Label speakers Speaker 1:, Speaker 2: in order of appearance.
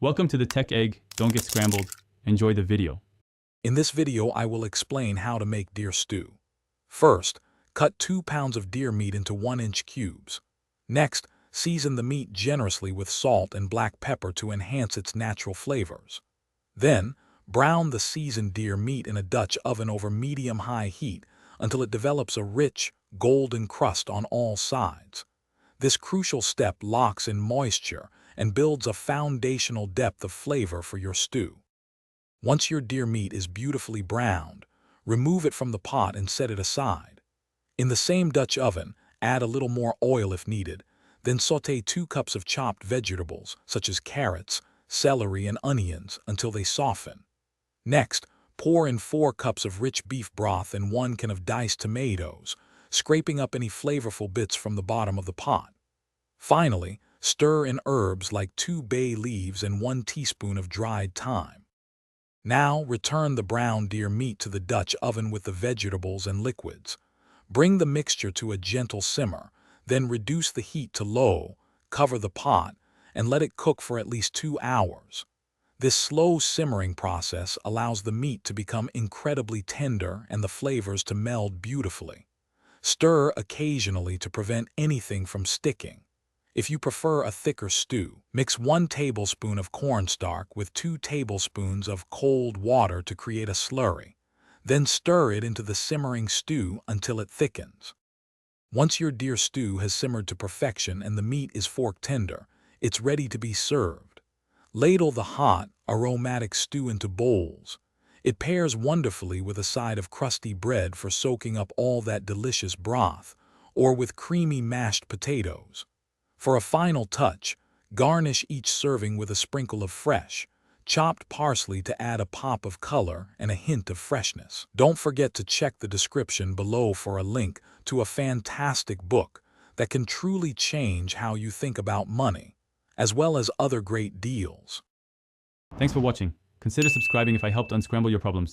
Speaker 1: Welcome to the Tech Egg. Don't get scrambled. Enjoy the video.
Speaker 2: In this video, I will explain how to make deer stew. First, cut 2 pounds of deer meat into 1-inch cubes. Next, season the meat generously with salt and black pepper to enhance its natural flavors. Then, brown the seasoned deer meat in a Dutch oven over medium-high heat until it develops a rich, golden crust on all sides. This crucial step locks in moisture and builds a foundational depth of flavor for your stew. Once your deer meat is beautifully browned, remove it from the pot and set it aside. In the same Dutch oven, add a little more oil if needed, then sauté 2 cups of chopped vegetables such as carrots, celery, and onions until they soften. Next, pour in 4 cups of rich beef broth and 1 can of diced tomatoes, scraping up any flavorful bits from the bottom of the pot. Finally, stir in herbs like 2 bay leaves and 1 teaspoon of dried thyme. Now, return the browned deer meat to the Dutch oven with the vegetables and liquids. Bring the mixture to a gentle simmer, then reduce the heat to low, cover the pot, and let it cook for at least 2 hours. This slow simmering process allows the meat to become incredibly tender and the flavors to meld beautifully. Stir occasionally to prevent anything from sticking. If you prefer a thicker stew, mix 1 tablespoon of cornstarch with 2 tablespoons of cold water to create a slurry. Then stir it into the simmering stew until it thickens. Once your deer stew has simmered to perfection and the meat is fork tender, it's ready to be served. Ladle the hot, aromatic stew into bowls. It pairs wonderfully with a side of crusty bread for soaking up all that delicious broth, or with creamy mashed potatoes. For a final touch, garnish each serving with a sprinkle of fresh, chopped parsley to add a pop of color and a hint of freshness. Don't forget to check the description below for a link to a fantastic book that can truly change how you think about money, as well as other great deals.
Speaker 1: Thanks for watching. Consider subscribing if I helped unscramble your problems.